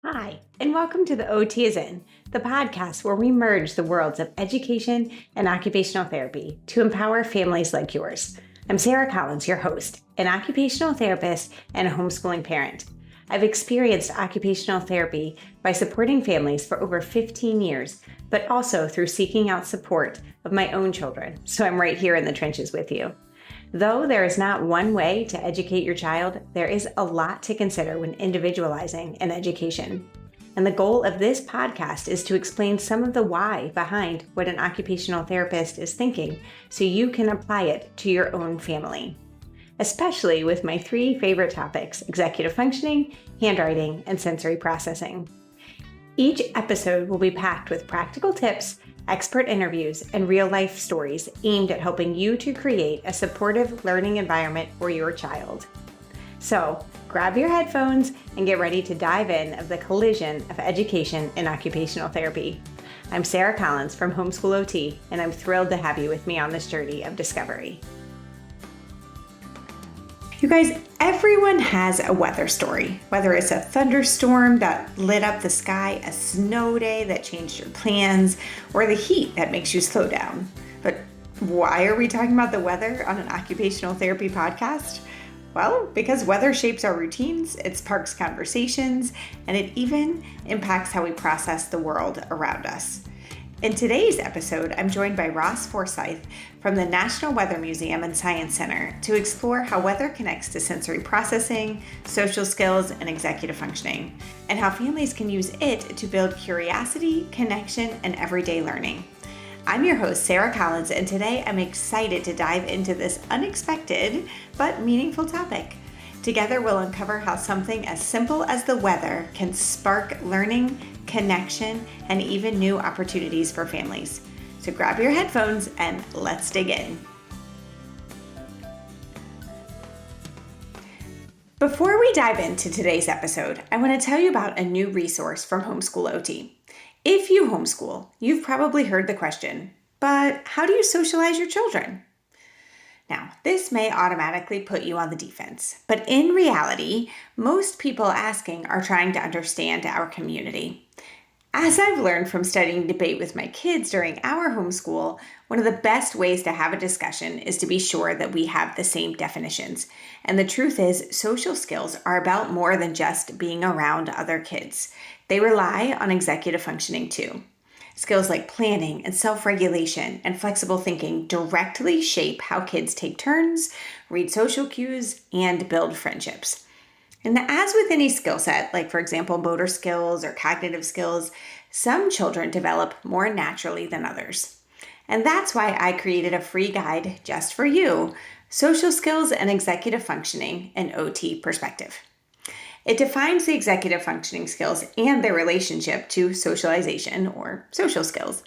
Hi, and welcome to the OT is In, the podcast where we merge the worlds of education and occupational therapy to empower families like yours. I'm Sarah Collins, your host, an occupational therapist and a homeschooling parent. I've experienced occupational therapy by supporting families for over 15 years, but also through seeking out support of my own children, so I'm right here in the trenches with you. Though there is not one way to educate your child, there is a lot to consider when individualizing an education. And the goal of this podcast is to explain some of the why behind what an occupational therapist is thinking so you can apply it to your own family. Especially with my three favorite topics: executive functioning, handwriting, and sensory processing. Each episode will be packed with practical tips, expert interviews, and real-life stories aimed at helping you to create a supportive learning environment for your child. So, grab your headphones and get ready to dive in of the collision of education and occupational therapy. I'm Sarah Collins from Homeschool OT, and I'm thrilled to have you with me on this journey of discovery. You guys, everyone has a weather story, whether it's a thunderstorm that lit up the sky, a snow day that changed your plans, or the heat that makes you slow down. But why are we talking about the weather on an occupational therapy podcast? Well, because weather shapes our routines, it sparks conversations, and it even impacts how we process the world around us. In today's episode, I'm joined by Ross Forsyth from the National Weather Museum and Science Center to explore how weather connects to sensory processing, social skills, and executive functioning, and how families can use it to build curiosity, connection, and everyday learning. I'm your host, Sarah Collins, and today I'm excited to dive into this unexpected but meaningful topic. Together, we'll uncover how something as simple as the weather can spark learning, connection, and even new opportunities for families. So grab your headphones and let's dig in. Before we dive into today's episode, I want to tell you about a new resource from Homeschool OT. If you homeschool, you've probably heard the question, but how do you socialize your children? Now, this may automatically put you on the defense, but in reality, most people asking are trying to understand our community. As I've learned from studying debate with my kids during our homeschool, one of the best ways to have a discussion is to be sure that we have the same definitions. And the truth is, social skills are about more than just being around other kids. They rely on executive functioning too. Skills like planning and self-regulation and flexible thinking directly shape how kids take turns, read social cues, and build friendships. And as with any skill set, like for example, motor skills or cognitive skills, some children develop more naturally than others. And that's why I created a free guide just for you, Social Skills and Executive Functioning, an OT Perspective. It defines the executive functioning skills and their relationship to socialization or social skills.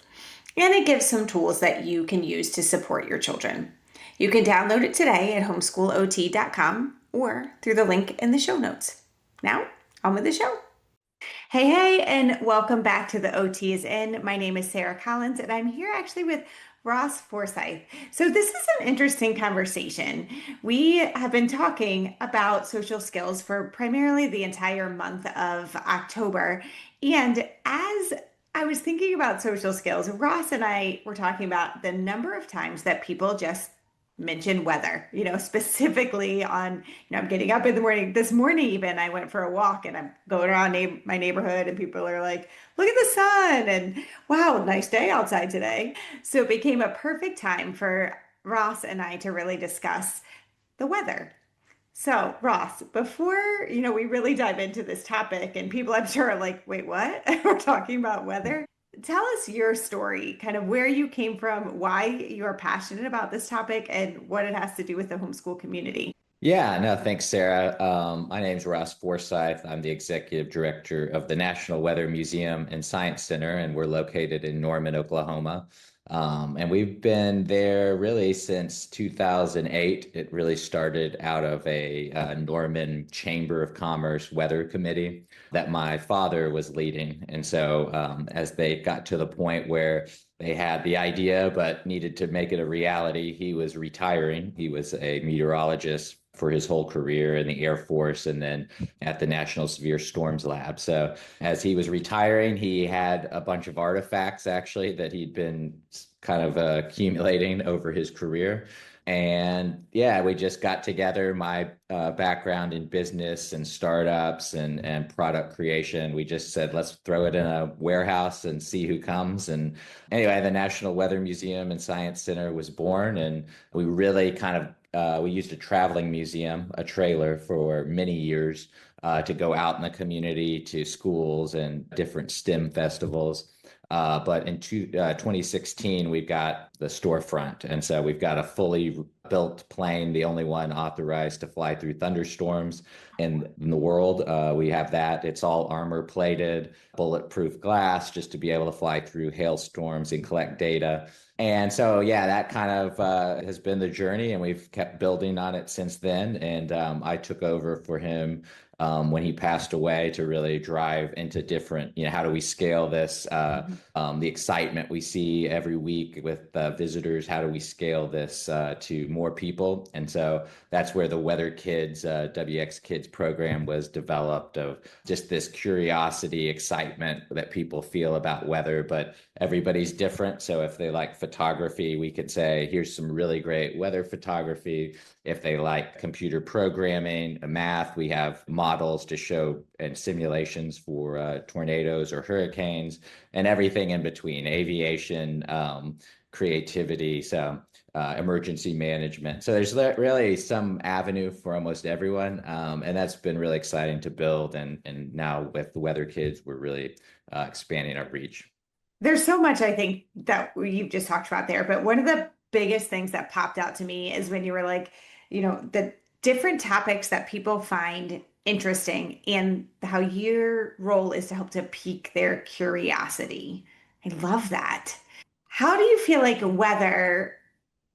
And it gives some tools that you can use to support your children. You can download it today at homeschoolot.com or through the link in the show notes. Now, on with the show. Hey, and welcome back to the OT is In. My name is Sarah Collins, and I'm here actually with Ross Forsyth. So this is an interesting conversation. We have been talking about social skills for primarily the entire month of October. And as I was thinking about social skills, Ross and I were talking about the number of times that people just mention weather, specifically on, I'm getting up in the morning. This morning, even I went for a walk and I'm going around my neighborhood and people are like, look at the sun and wow, nice day outside today. So it became a perfect time for Ross and I to really discuss the weather. So Ross, before, we really dive into this topic and people I'm sure are like, wait, what? We're talking about weather. Tell us your story, kind of where you came from, why you're passionate about this topic, and what it has to do with the homeschool community. Yeah, no, thanks, Sarah. My name is Ross Forsyth. I'm the executive director of the National Weather Museum and Science Center, and we're located in Norman, Oklahoma. And we've been there really since 2008. It really started out of a Norman Chamber of Commerce weather committee that my father was leading. And so as they got to the point where they had the idea but needed to make it a reality, he was retiring. He was a meteorologist for his whole career in the Air Force and then at the National Severe Storms Lab. So as he was retiring, he had a bunch of artifacts actually that he'd been kind of accumulating over his career. And yeah, we just got together, my background in business and startups and product creation. We just said, let's throw it in a warehouse and see who comes. And anyway, the National Weather Museum and Science Center was born. And we really kind of we used a traveling museum, a trailer for many years to go out in the community to schools and different STEM festivals. But in 2016, we've got the storefront. And so we've got a fully built plane, the only one authorized to fly through thunderstorms in the world. We have that. It's all armor plated, bulletproof glass, just to be able to fly through hailstorms and collect data. And so, yeah, that kind of has been the journey, and we've kept building on it since then. And I took over for him when he passed away to really drive into different, how do we scale this? Mhm. The excitement we see every week with visitors, how do we scale this to more people? And so that's where the Weather Kids, WX Kids program was developed, of just this curiosity, excitement that people feel about weather, but everybody's different. So if they like photography, we could say, here's some really great weather photography. If they like computer programming, math, we have models to show and simulations for tornadoes or hurricanes and everything in between, aviation, creativity, so emergency management. So there's really some avenue for almost everyone. And that's been really exciting to build. And now with the Weather Kids, we're really expanding our reach. There's so much I think that you've just talked about there, but one of the biggest things that popped out to me is when you were like, the different topics that people find interesting and how your role is to help to pique their curiosity. I love that. How do you feel like weather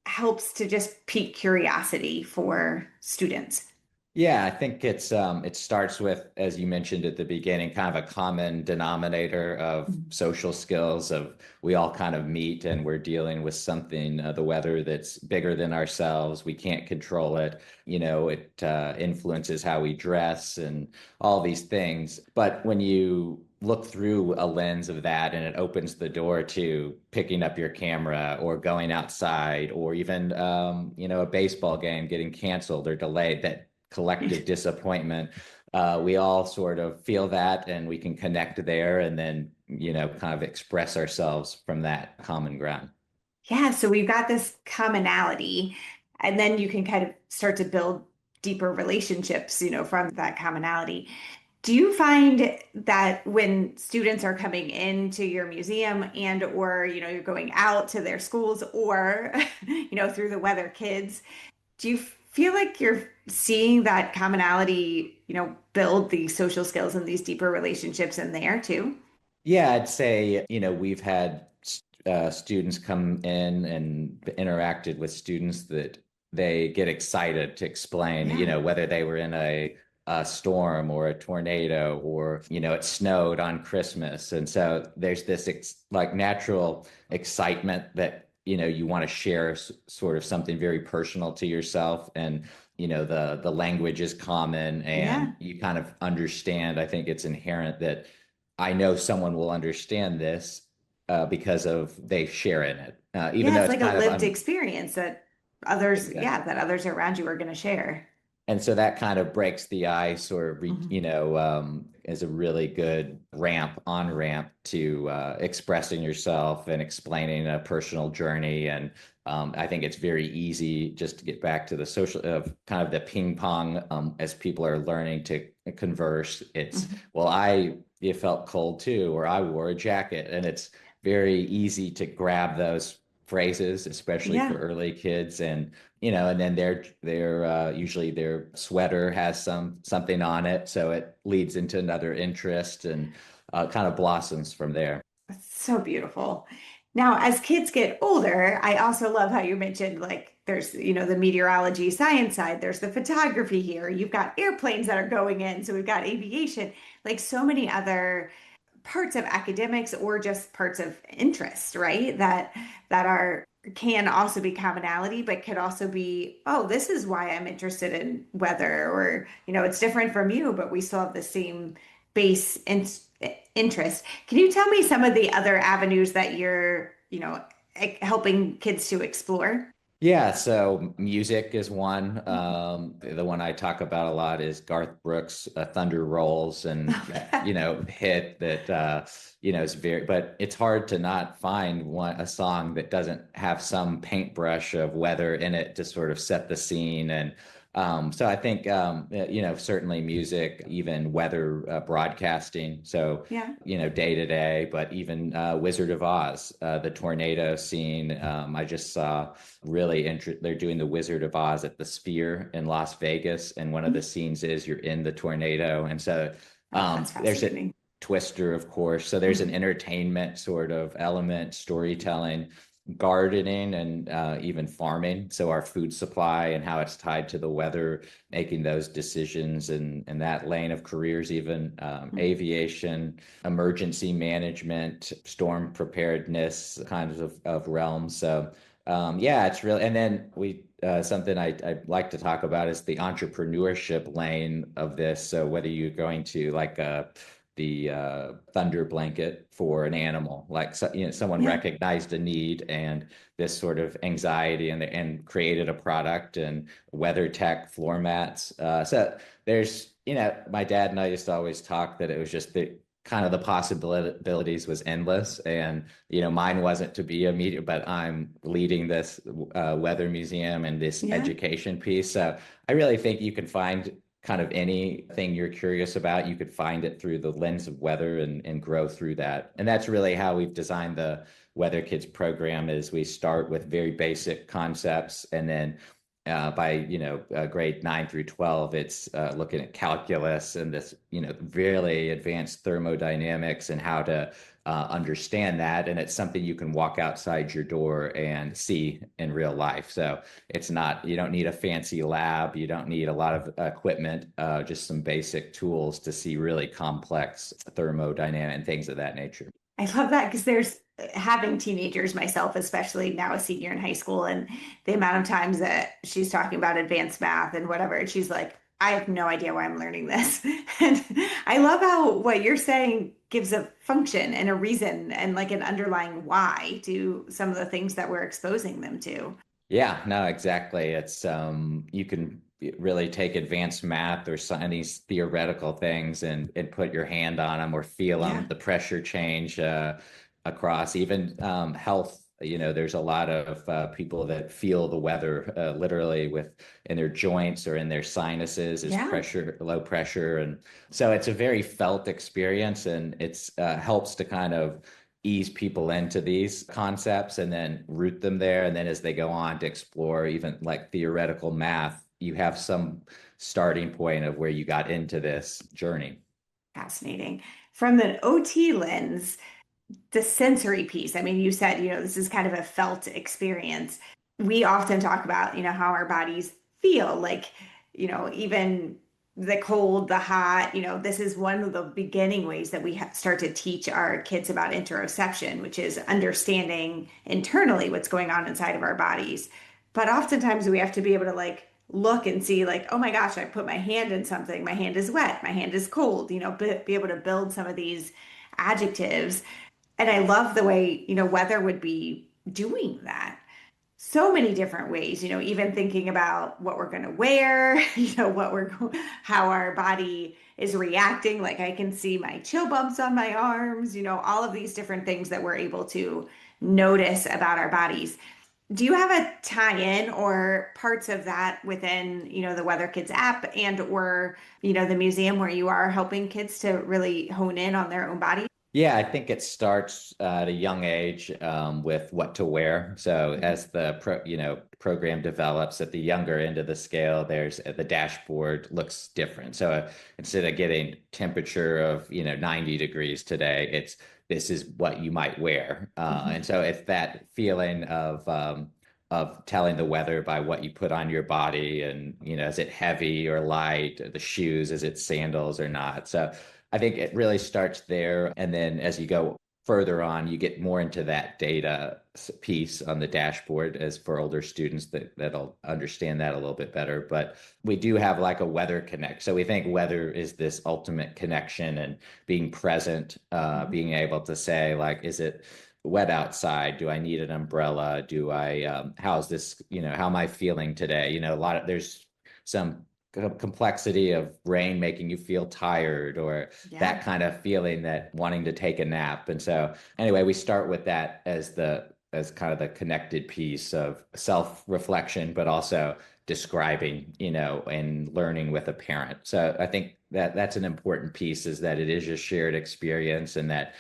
helps to just pique curiosity for students? Yeah, I think it starts with, as you mentioned at the beginning, kind of a common denominator of social skills of we all kind of meet and we're dealing with something, the weather that's bigger than ourselves. We can't control it. It influences how we dress and all these things. But when you look through a lens of that and it opens the door to picking up your camera or going outside or even a baseball game getting canceled or delayed, that collective disappointment. We all sort of feel that and we can connect there and then, kind of express ourselves from that common ground. Yeah, so we've got this commonality, and then you can kind of start to build deeper relationships, from that commonality. Do you find that when students are coming into your museum and or, you're going out to their schools or, through the Weather Kids, do you feel like you're seeing that commonality, build these social skills and these deeper relationships in there too? Yeah, I'd say, we've had students come in and interacted with students that they get excited to explain, Yeah. whether they were in a storm or a tornado or, it snowed on Christmas. And so there's this like natural excitement that, you want to share sort of something very personal to yourself. And, the language is common and Yeah. you kind of understand. I think it's inherent that I know someone will understand this because of they share in it, even Yeah, though it's it's like a kind of lived experience that others, yeah, exactly. that others around you are going to share. And so that kind of breaks the ice or, Mhm. is a really good on ramp to expressing yourself and explaining a personal journey. And I think it's very easy just to get back to the social of kind of the ping pong as people are learning to converse. It's, Mhm. well, it felt cold too, or I wore a jacket. And it's very easy to grab those phrases, especially for Yeah. early kids. And then their usually their sweater has something on it, so it leads into another interest and kind of blossoms from there. That's so beautiful. Now, as kids get older, I also love how you mentioned like there's, the meteorology science side, there's the photography here. You've got airplanes that are going in, so we've got aviation, like so many other parts of academics or just parts of interest, right? That are can also be commonality, but could also be, oh, this is why I'm interested in weather, or, it's different from you, but we still have the same base interest. Can you tell me some of the other avenues that you're, helping kids to explore? Yeah, so music is one. The one I talk about a lot is Garth Brooks' Thunder Rolls, and that, hit that, is very, but it's hard to not find a song that doesn't have some paintbrush of weather in it to sort of set the scene. And so I think, certainly music, even weather broadcasting. So, Yeah. day to day, but even Wizard of Oz, the tornado scene. I just saw really interesting. They're doing the Wizard of Oz at the Sphere in Las Vegas, and one of the scenes is you're in the tornado, and so Oh, that's there's a fascinating. Twister, of course. So there's an Mhm. entertainment sort of element, storytelling, gardening, and even farming. So our food supply and how it's tied to the weather, making those decisions and that lane of careers, even aviation, emergency management, storm preparedness kinds of realms. So yeah, it's really, and then something I like to talk about is the entrepreneurship lane of this. So whether you're going to like the thunder blanket for an animal, like someone Yeah. recognized a need and this sort of anxiety and created a product and weather tech floor mats. So there's, my dad and I used to always talk that it was just the kind of the possibilities was endless. And mine wasn't to be a media, but I'm leading this weather museum and this Yeah. education piece. So I really think you can find kind of anything you're curious about. You could find it through the lens of weather and grow through that. And that's really how we've designed the Weather Kids program is we start with very basic concepts, and then by grade 9 through 12, it's looking at calculus and this really advanced thermodynamics and how to understand that. And it's something you can walk outside your door and see in real life. So it's not, you don't need a fancy lab, you don't need a lot of equipment, just some basic tools to see really complex thermodynamic and things of that nature. I love that because there's having teenagers myself, especially now a senior in high school, and the amount of times that she's talking about advanced math and whatever, and she's like, I have no idea why I'm learning this. And I love how what you're saying gives a function and a reason and like an underlying why to some of the things that we're exposing them to. Yeah, no, exactly. It's you can really take advanced math or some of these theoretical things and put your hand on them or feel them, Yeah. the pressure change across even health. There's a lot of people that feel the weather literally with in their joints or in their sinuses is Yeah. pressure, low pressure, and so it's a very felt experience, and it's helps to kind of ease people into these concepts and then root them there. And then as they go on to explore even like theoretical math, you have some starting point of where you got into this journey. Fascinating. From an OT lens, the sensory piece. I mean, you said, this is kind of a felt experience. We often talk about, how our bodies feel like, even the cold, the hot, this is one of the beginning ways that we start to teach our kids about interoception, which is understanding internally what's going on inside of our bodies. But oftentimes we have to be able to like look and see like, oh my gosh, I put my hand in something, my hand is wet, my hand is cold, be able to build some of these adjectives. And I love the way, weather would be doing that. So many different ways, even thinking about what we're going to wear, how our body is reacting. Like I can see my chill bumps on my arms, all of these different things that we're able to notice about our bodies. Do you have a tie-in or parts of that within, the Weather Kids app and or, the museum where you are helping kids to really hone in on their own body? Yeah, I think it starts at a young age with what to wear. So Mhm. as the program develops at the younger end of the scale, there's the dashboard looks different. So instead of getting temperature of 90 degrees today, it's this is what you might wear. And Mhm. so it's that feeling of telling the weather by what you put on your body, and is it heavy or light? The shoes, is it sandals or not? So I think it really starts there. And then as you go further on, you get more into that data piece on the dashboard as for older students that'll understand that a little bit better. But we do have like a weather connect. So we think weather is this ultimate connection and being present, Mhm. being able to say like, is it wet outside? Do I need an umbrella? How's this, how am I feeling today? There's some complexity of rain making you feel tired or Yeah. that kind of feeling that wanting to take a nap. And so anyway, we start with that as kind of the connected piece of self-reflection, but also describing, and learning with a parent. So I think that that's an important piece is that it is a shared experience and that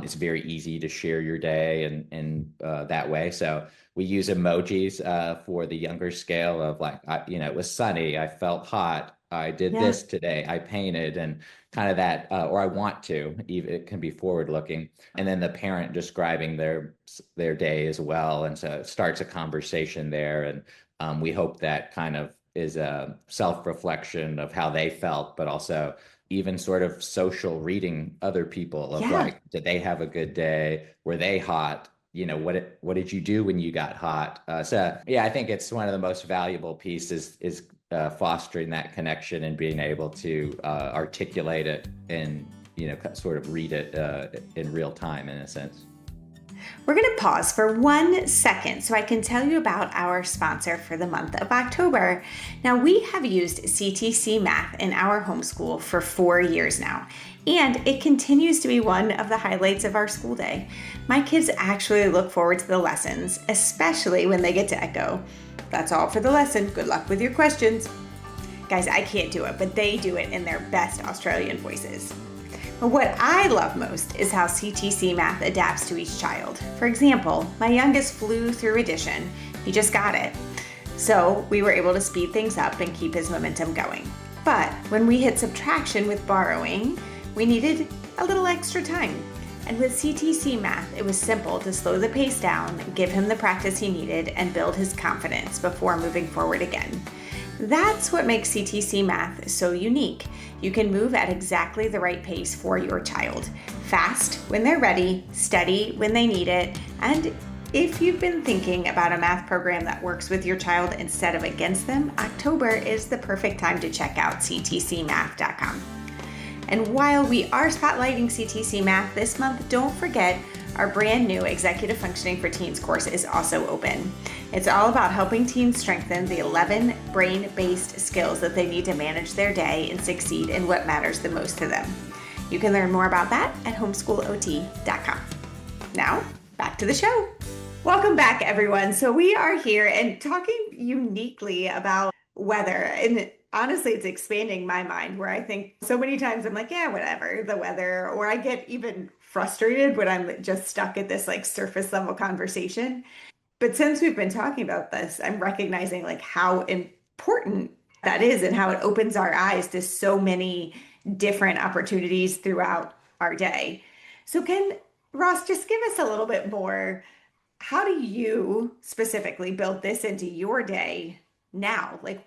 it's very easy to share your day and that way. So we use emojis for the younger scale of like, it was sunny, I felt hot, I did Yeah. this today, I painted, and kind of that, or I want to. Even it can be forward looking, and then the parent describing their day as well, and so it starts a conversation there, and we hope that kind of is a self reflection of how they felt, but also even sort of social reading other people of Yeah. like, did they have a good day? Were they hot? What did you do when you got hot? So yeah, I think it's one of the most valuable pieces is fostering that connection and being able to articulate it and sort of read it in real time in a sense. We're going to pause for 1 second so I can tell you about our sponsor for the month of October. Now, we have used CTC Math in our homeschool for 4 years now, and it continues to be one of the highlights of our school day. My kids actually look forward to the lessons, especially when they get to echo, "That's all for the lesson. Good luck with your questions." Guys, I can't do it, but they do it in their best Australian voices. But what I love most is how CTC Math adapts to each child. For example, my youngest flew through addition. He just got it. So we were able to speed things up and keep his momentum going. But when we hit subtraction with borrowing, we needed a little extra time. And with CTC Math, it was simple to slow the pace down, give him the practice he needed, and build his confidence before moving forward again. That's what makes CTC Math so unique. You can move at exactly the right pace for your child. Fast when they're ready, steady when they need it, and if you've been thinking about a math program that works with your child instead of against them, October is the perfect time to check out ctcmath.com. And while we are spotlighting CTC Math this month, don't forget our brand new Executive Functioning for Teens course is also open. It's all about helping teens strengthen the 11 brain-based skills that they need to manage their day and succeed in what matters the most to them. You can learn more about that at homeschoolot.com. Now, back to the show. Welcome back, everyone. So we are here and talking uniquely about weather. And honestly, it's expanding my mind where I think so many times I'm like, yeah, whatever, the weather, or I get even frustrated when I'm just stuck at this like surface level conversation. But since we've been talking about this, I'm recognizing like how important that is and how it opens our eyes to so many different opportunities throughout our day. So can Ross just give us a little bit more? How do you specifically build this into your day now, like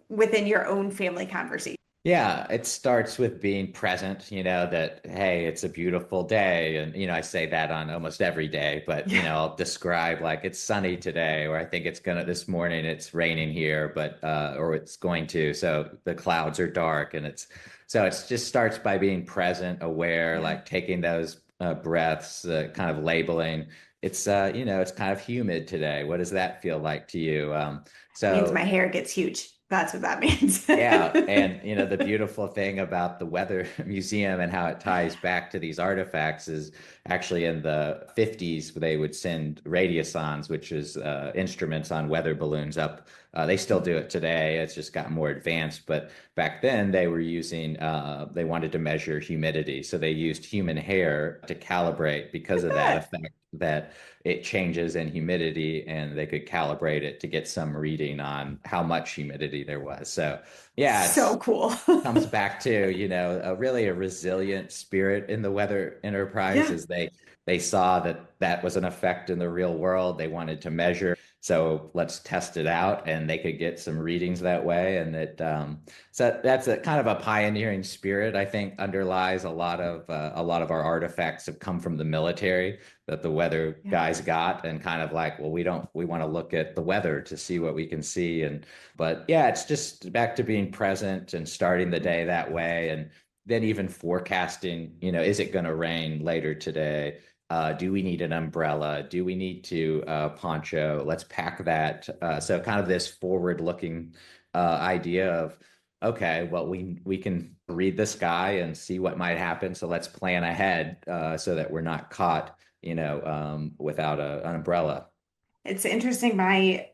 within your own family conversation? Yeah, it starts with being present, that, hey, it's a beautiful day. And, I say that on almost every day, but, Yeah. I'll describe like it's sunny today, or I think this morning it's raining here, or it's going to. So the clouds are dark so it's just starts by being present, aware, Yeah. like taking those breaths, kind of labeling. It's kind of humid today. What does that feel like to you? Means my So hair gets huge. That's what that means. yeah, and the beautiful thing about the Weather Museum and how it ties back to these artifacts is actually in the 50s they would send radiosondes, which is instruments on weather balloons up. They still do it today. It's just gotten more advanced, but back then they were using they wanted to measure humidity, so they used human hair to calibrate because of that That. effect that it changes in humidity, and they could calibrate it to get some reading on how much humidity there was. So yeah, So it's cool. comes back to, a resilient spirit in the weather enterprise Yeah. is they saw that that was an effect in the real world. They wanted to measure. So let's test it out, and they could get some readings that way. And so that's a kind of a pioneering spirit, I think, underlies a lot of our artifacts have come from the military that the weather Yeah. guys got, and kind of like, well, we want to look at the weather to see what we can see. And but yeah, it's just back to being present and starting the day that way, and then even forecasting, is it going to rain later today? Do we need an umbrella? Do we need to poncho? Let's pack that. So kind of this forward-looking idea of, okay, well, we can read the sky and see what might happen. So let's plan ahead so that we're not caught, without an umbrella. It's interesting. My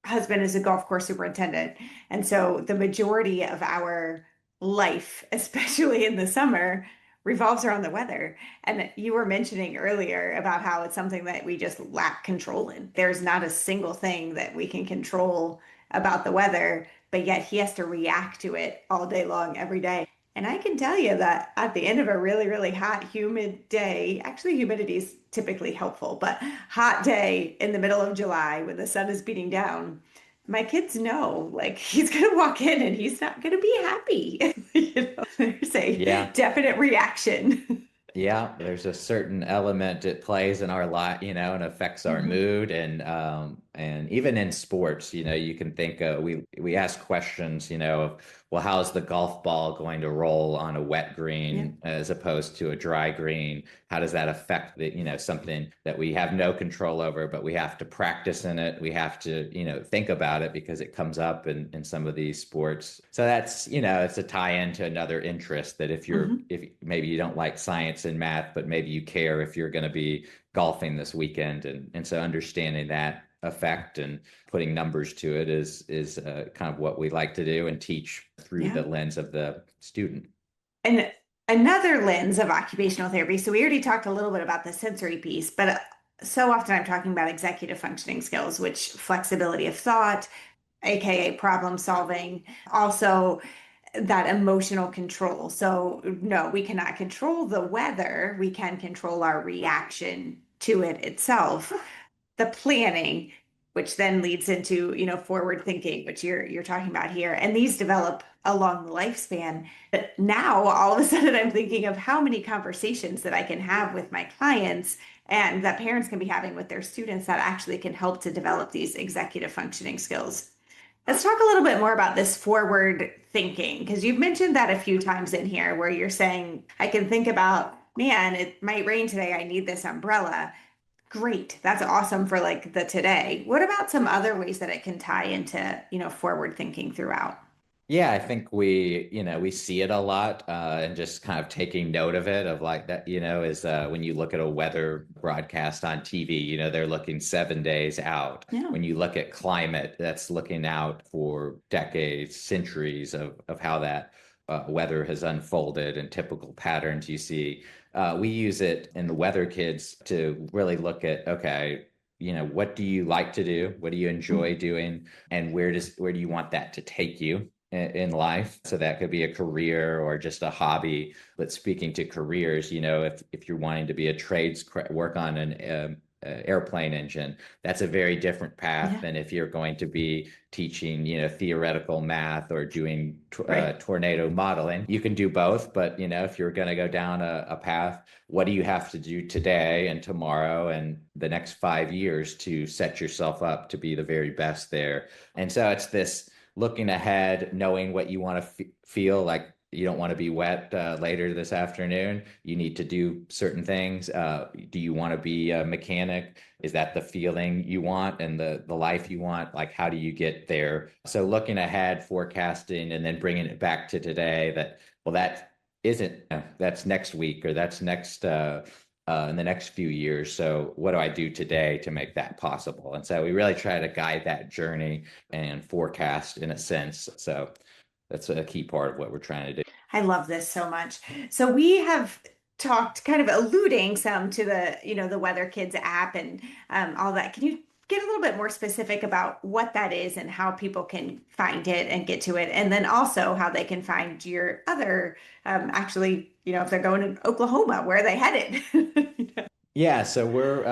husband is a golf course superintendent. And so the majority of our life, especially in the summer, revolves around the weather. And you were mentioning earlier about how it's something that we just lack control in. There's not a single thing that we can control about the weather, but yet he has to react to it all day long, every day. And I can tell you that at the end of a really, really hot, humid day, actually, humidity is typically helpful, but hot day in the middle of July when the sun is beating down, my kids know like he's going to walk in and he's not going to be happy. There's a Yeah. definite reaction. Yeah, there's a certain element it plays in our life, and affects our Mhm. mood, and even in sports, you can think we ask questions, of, well, how's the golf ball going to roll on a wet Yeah. green as opposed to a dry green? How does that affect something that we have no control over, but we have to practice in it. We have to, think about it because it comes up in some of these sports. So that's, it's a tie-in to another interest that Mhm. if maybe you don't like science and math, but maybe you care if you're going to be golfing this weekend. And so understanding that effect and putting numbers to it is kind of what we like to do and teach through Yeah. the lens of the student. And another lens of occupational therapy. So we already talked a little bit about the sensory piece, but so often I'm talking about executive functioning skills, which flexibility of thought, aka problem solving, also that emotional control. So, no, we cannot control the weather. We can control our reaction to it itself. The planning, which then leads into, forward thinking, which you're talking about here. And these develop along the lifespan. But now all of a sudden I'm thinking of how many conversations that I can have with my clients and that parents can be having with their students that actually can help to develop these executive functioning skills. Let's talk a little bit more about this forward thinking, because you've mentioned that a few times in here where you're saying, I can think about, man, it might rain today. I need this umbrella. Great. That's awesome for like the today. What about some other ways that it can tie into, forward thinking throughout? Yeah, I think we see it a lot, and just kind of taking note of it, of like that, is when you look at a weather broadcast on TV, they're looking 7 days out. Yeah. When you look at climate, that's looking out for decades, centuries of how that weather has unfolded and typical patterns you see. We use it in the Weather Kids to really look at, okay, what do you like to do? What do you enjoy doing? And where do you want that to take you in life? So that could be a career or just a hobby. But speaking to careers, if you're wanting to be a work on an airplane engine, that's a very different path Yeah. than if you're going to be teaching, theoretical math or doing Right. tornado modeling. You can do both, but if you're going to go down a path, what do you have to do today and tomorrow and the next 5 years to set yourself up to be the very best there? And so it's this looking ahead, knowing what you want to feel like. You don't want to be wet later this afternoon. You need to do certain things. Do you want to be a mechanic? Is that the feeling you want and the life you want? Like, how do you get there? So looking ahead, forecasting, and then bringing it back to today. That, well, that isn't, that's next week, or that's next in the next few years. So what do I do today to make that possible? And so we really try to guide that journey and forecast in a sense. So that's a key part of what we're trying to do. I love this so much. So we have talked kind of alluding some to the, the Weather Kids app and all that. Can you get a little bit more specific about what that is and how people can find it and get to it? And then also how they can find your other, actually, if they're going to Oklahoma, where are they headed? Yeah, so we're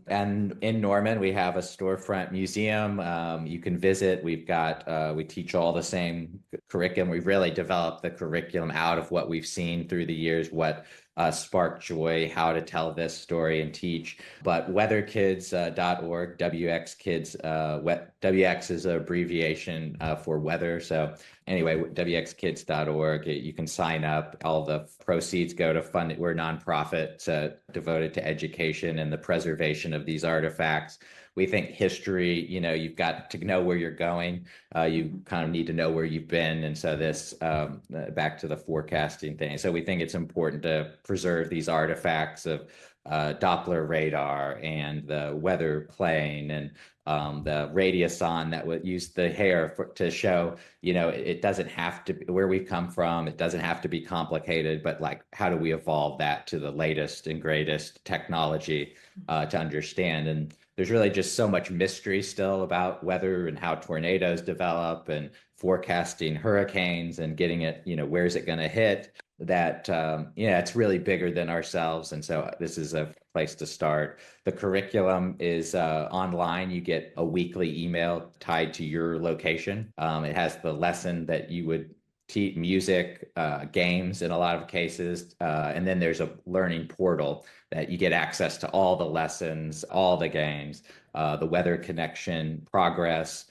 and in Norman we have a storefront museum. You can visit. We've got we teach all the same curriculum. We've really developed the curriculum out of what we've seen through the years, what sparked joy, how to tell this story and teach. But weatherkids.org, WX Kids, WX is an abbreviation for weather. So anyway, wxkids.org, you can sign up. All the proceeds go to fund. We're a nonprofit devoted to education and the preservation of these artifacts. We think history, you've got to know where you're going. You kind of need to know where you've been. And so this, back to the forecasting thing. So we think it's important to preserve these artifacts of Doppler radar and the weather plane and the radioson that would use the hair to show, it doesn't have to be where we've come from. It doesn't have to be complicated, but like, how do we evolve that to the latest and greatest technology to understand? And there's really just so much mystery still about weather and how tornadoes develop and forecasting hurricanes and getting it, where's it going to hit? That it's really bigger than ourselves, and so this is a place to start. The curriculum is online. You get a weekly email tied to your location. It has the lesson that you would teach, music, games in a lot of cases, and then there's a learning portal that you get access to all the lessons, all the games, the weather connection, progress.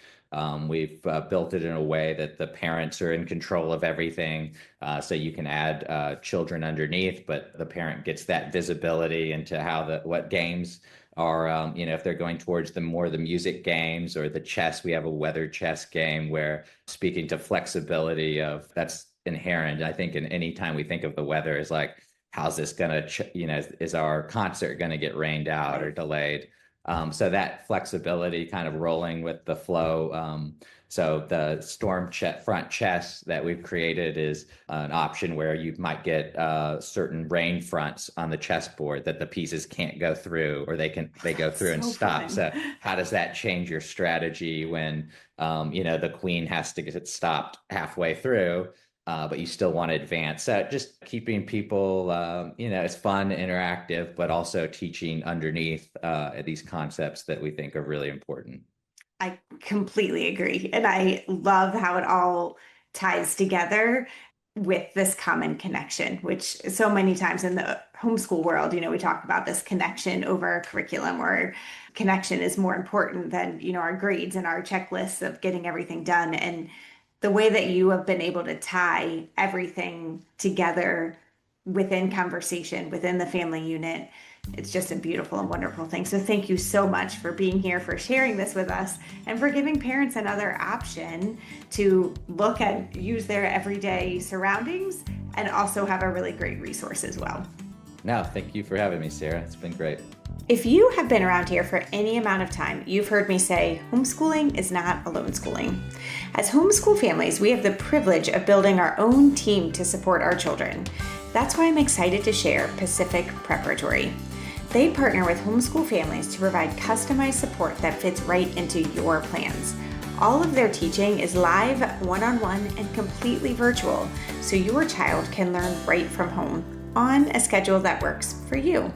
We've built it in a way that the parents are in control of everything. So you can add children underneath, but the parent gets that visibility into what games are, if they're going towards the music games or the chess. We have a weather chess game where, speaking to flexibility of that's inherent. I think in any time we think of the weather is like, how's this going to, is our concert going to get rained out or delayed? So that flexibility kind of rolling with the flow. So the front chess that we've created is an option where you might get certain rain fronts on the chessboard that the pieces can't go through, or they go through and stop. Fun. So how does that change your strategy when the queen has to get stopped halfway through? But you still want to advance. So just keeping people, it's fun, interactive, but also teaching underneath these concepts that we think are really important. I completely agree. And I love how it all ties together with this common connection, which so many times in the homeschool world, we talk about this connection over curriculum, or connection is more important than, our grades and our checklists of getting everything done. And the way that you have been able to tie everything together within conversation, within the family unit, it's just a beautiful and wonderful thing. So thank you so much for being here, for sharing this with us, and for giving parents another option to look at, use their everyday surroundings, and also have a really great resource as well. No, thank you for having me, Sarah. It's been great. If you have been around here for any amount of time, you've heard me say homeschooling is not alone schooling. As homeschool families, we have the privilege of building our own team to support our children. That's why I'm excited to share Pacific Preparatory. They partner with homeschool families to provide customized support that fits right into your plans. All of their teaching is live, one-on-one, and completely virtual, so your child can learn right from home on a schedule that works for you.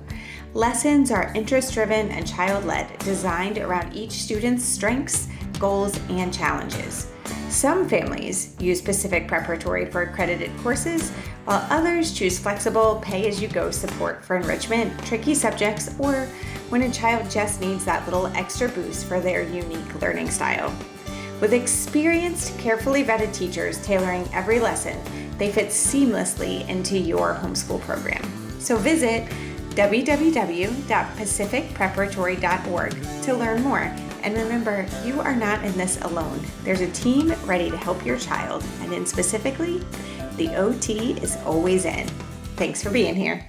Lessons are interest-driven and child-led, designed around each student's strengths, goals, and challenges. Some families use Pacific Preparatory for accredited courses, while others choose flexible, pay-as-you-go support for enrichment, tricky subjects, or when a child just needs that little extra boost for their unique learning style. With experienced, carefully vetted teachers tailoring every lesson, they fit seamlessly into your homeschool program. So visit www.pacificpreparatory.org to learn more. And remember, you are not in this alone. There's a team ready to help your child, and in specifically, the OT is always in. Thanks for being here.